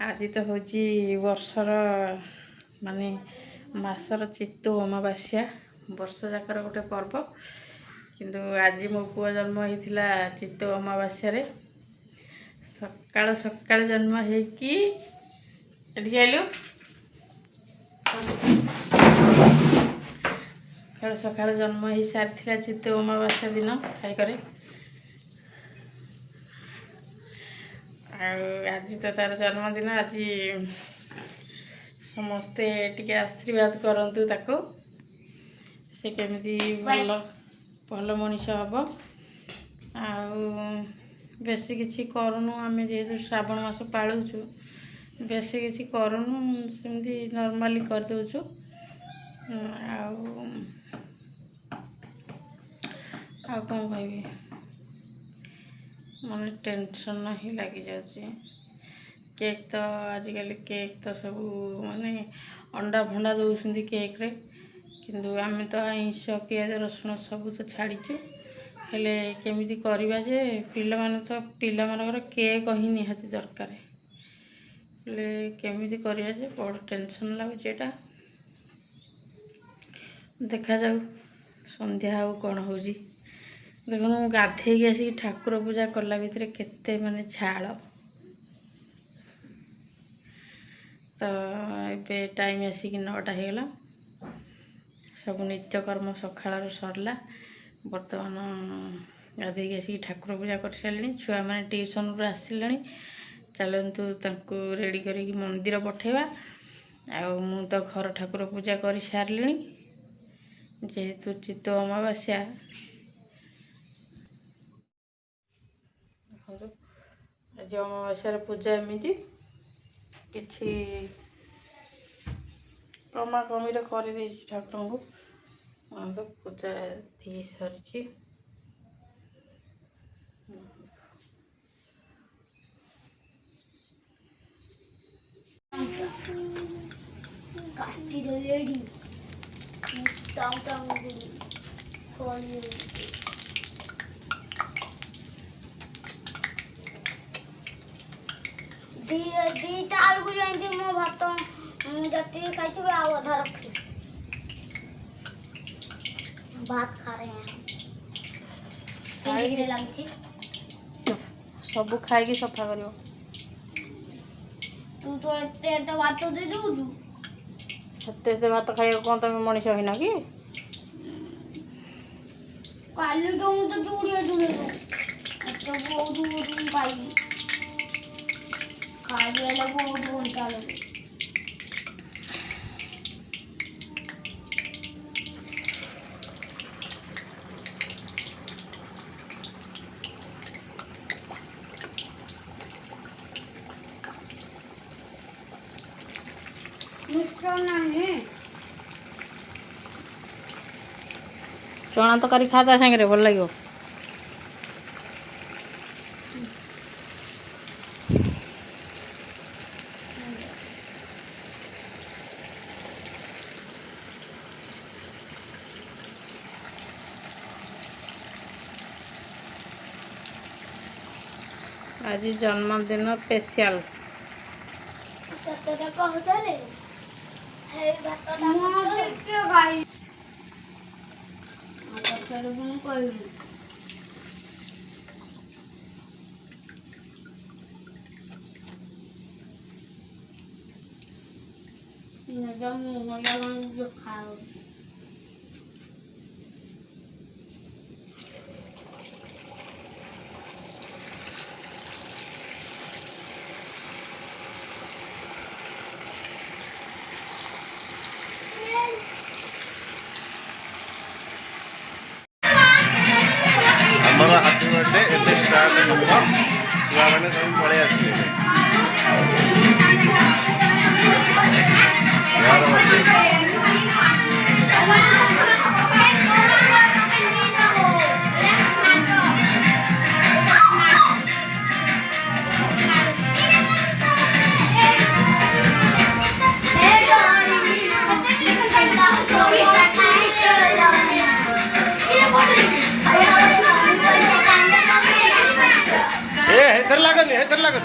आज तो हूँ वर्षर माने मासर चित्तौ अमावास्या वर्ष जाकर गोटे पर्व किंतु आज मो पुआ जन्म होता चित्तौ अमावास्या सकाल सकाल जन्म होगी आइलु सकाल सकाल जन्म हो सारी चित्तौ अमावास्या दिन खाई आज तो तार जन्मदिन आज समस्ते टिके आशीर्वाद करंतु ताको से केमिति भल भल मनीष हम बेसी किसी करूनु आम जेहेतु श्रावण मास पालुचु बेसी किसी करूनु सेमती नॉर्मली कर दउछु आ कौन कहबी मन टेंशन ही लगी जाए केक तो आजिकल केक तो सब माने अंडा फंडा दौरान केक रे किंतु आम तो आइंष पियाज रसुण सब तो छाड़ीचु हेले केमिति करवा जे पिला माने तो पिला मानकर केक ही निहाती दरकार हेले केमिति करवा जे बड़ टेंशन लगुच एटा देखा जाऊ संध्या आउ कौन होजी देखो गाधे आसिक ठाकुर पूजा कला भितर केते माने छाड़ तो ये टाइम आसिक 9टा होगला सब नित्यकर्म सकाळ सरला बर्तमान गाधे आसिक ठाकुर पूजा कर सारे छुआ मैंने ट्यूशन रू आसिले चलतु तांको रेडी करी मंदिर पठेवा मु तो घर ठाकुर पूजा कर सारे जेहेतु चित्तौ अमावास्या आज अमावास्यार पूजा एमती किछि कमा कमी कर ठाकुर को तो पूजा दी सरी दीटा आलू जाती मो भात जति खाई आधा रखी भात खा रहे हैं लगी सब खाई सफा कर तू तो एते भात दे दउछु एते भात खाई कौन तुम मनीष होना कि काली तो मुझे चूड़िया दूर तो बहुत पाई खाली वाला बहुत घंटा लगे चना तकारी खाता सागे भल लगे आज जन्मदिन स्पेशल खाओ हैप्पी बर्थडे एबे स्टार्ट हम छुआ मैंने सब पड़े आसले यार इधर लागल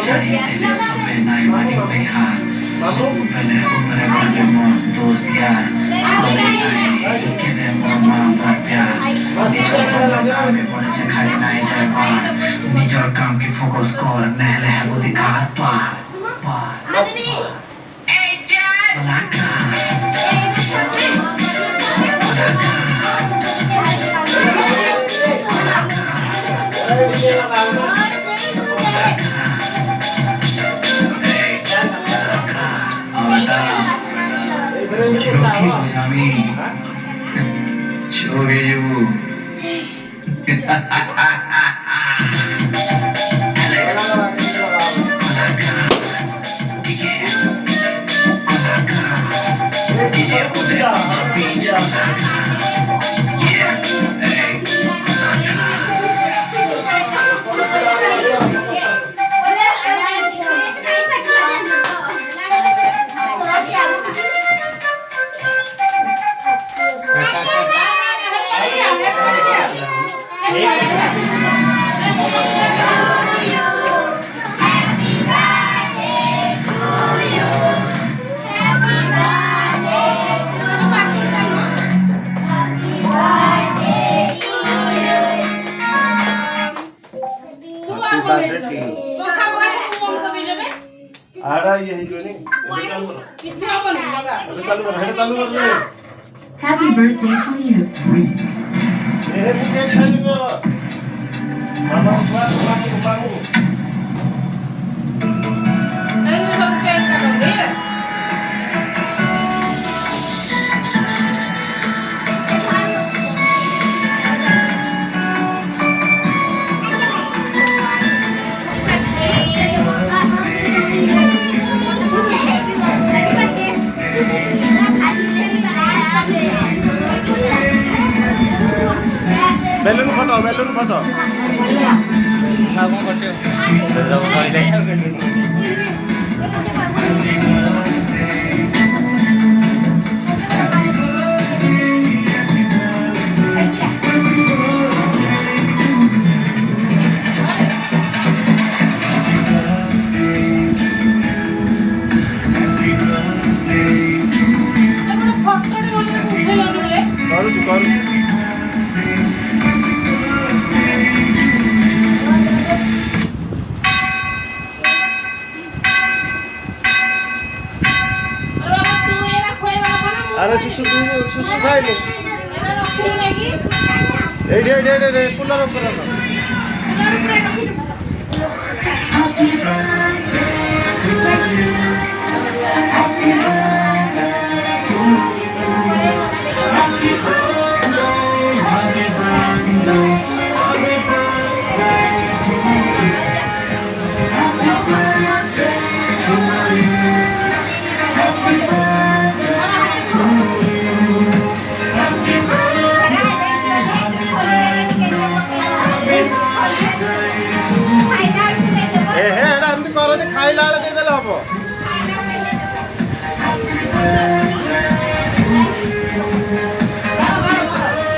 ছাড়িয়ে দিলে সবে নাই মানি ওই হার সবু পেলে উপরে বাড়বে মোর দোস্ত ইয়ার কবে নাই কেনে মোর মা বার প্যার নিজের জন্য নামে পড়েছে খালি নাই যায় বার নিজের কামকে ফোকাস কর নাহলে হ্যাঁ অধিকার পার পার বলাকা Chiroki Gozami Shogeyu Alex Konaka DJ Konaka DJ Ode on the beach Konaka Yeah Hey आड़ा ये ही जो नहीं चालू कर Happy birthday to you. ये मुझे चालू कर मामा मामा बैलून फटो हाँ कौन करते करू अरे सुसु खाइले एडे कूलर ऊपर खाइला दे देले हबो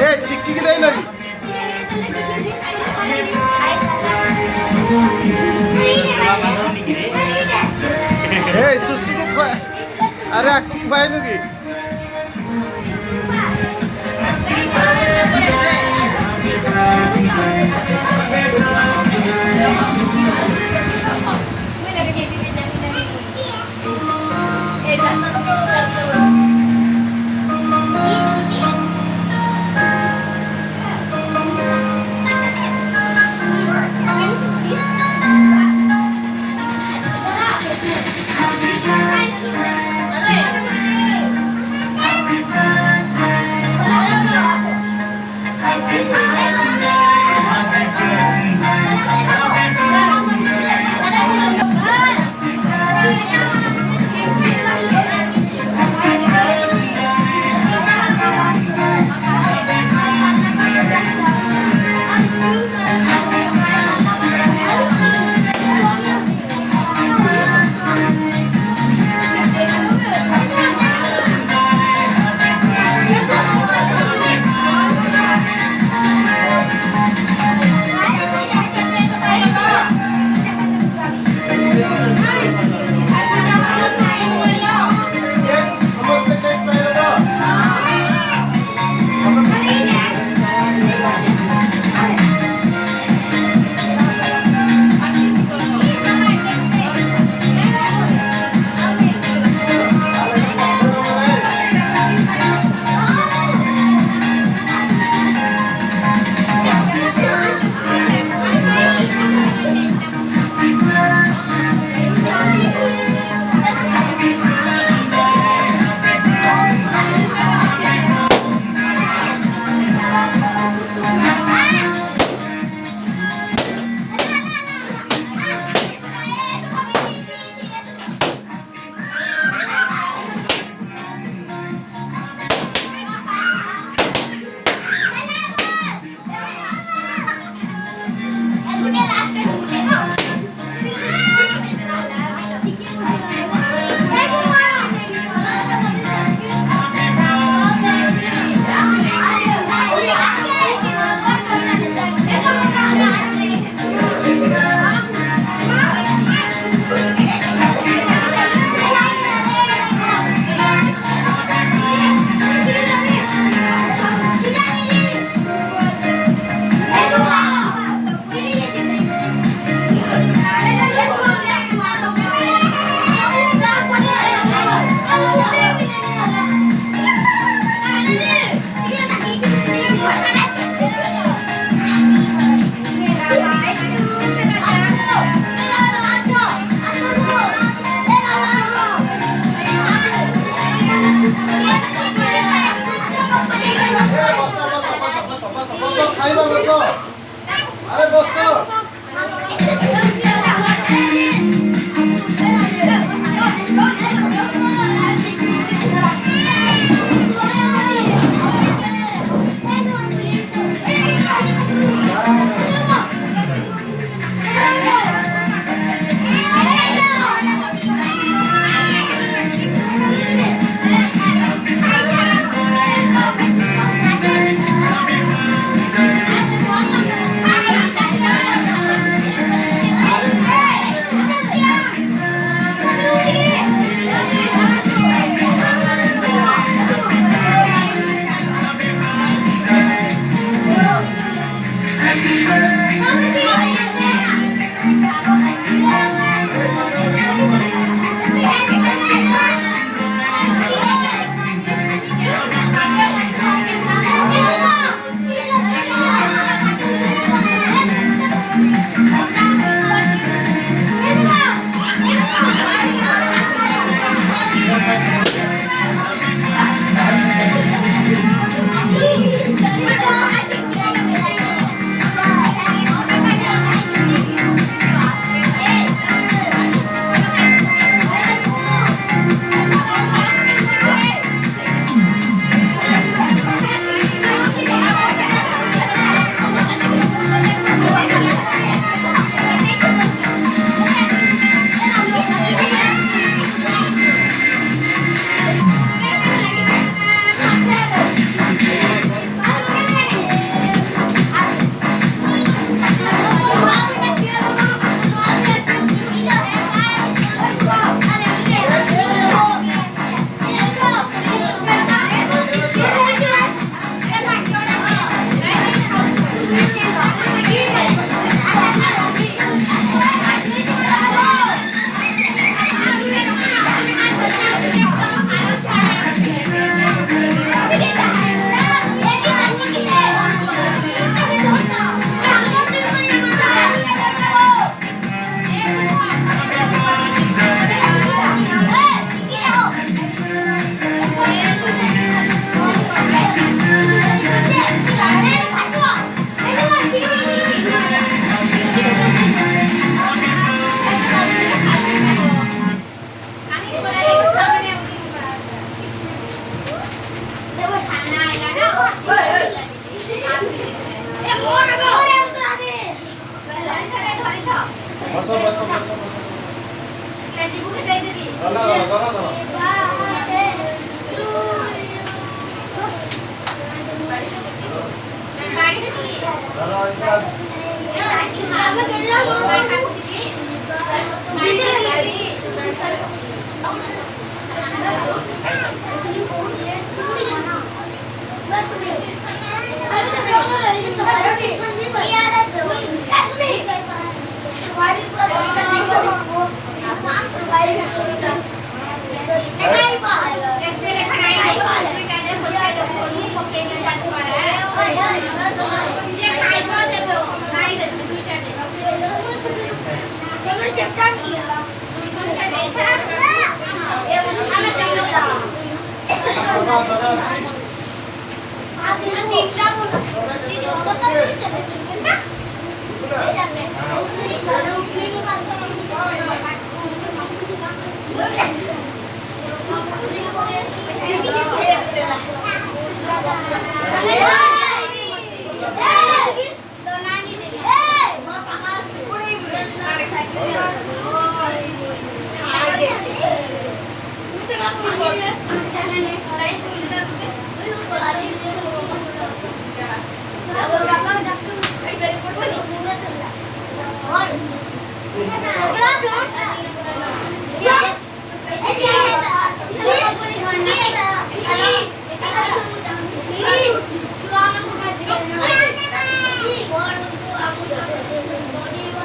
ए चिक्की के देई लगी ए सुसु को अरे आकु खुआई नुगी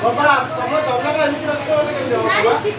ବାବା ତମ ଦୋକାନ ଏମିତି ରଖିବ ବୋଲି କେମିତି ହବ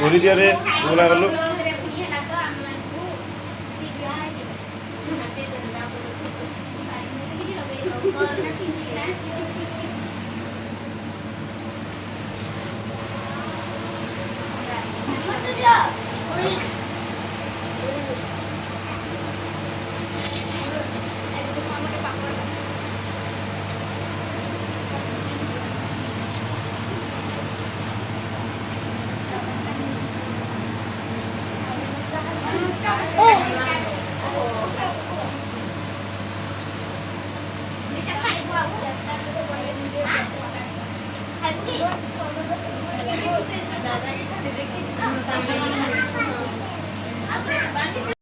ପୁରୀ ଦିଅରେ ବୁଲା ଗଲୁ খাইবো কি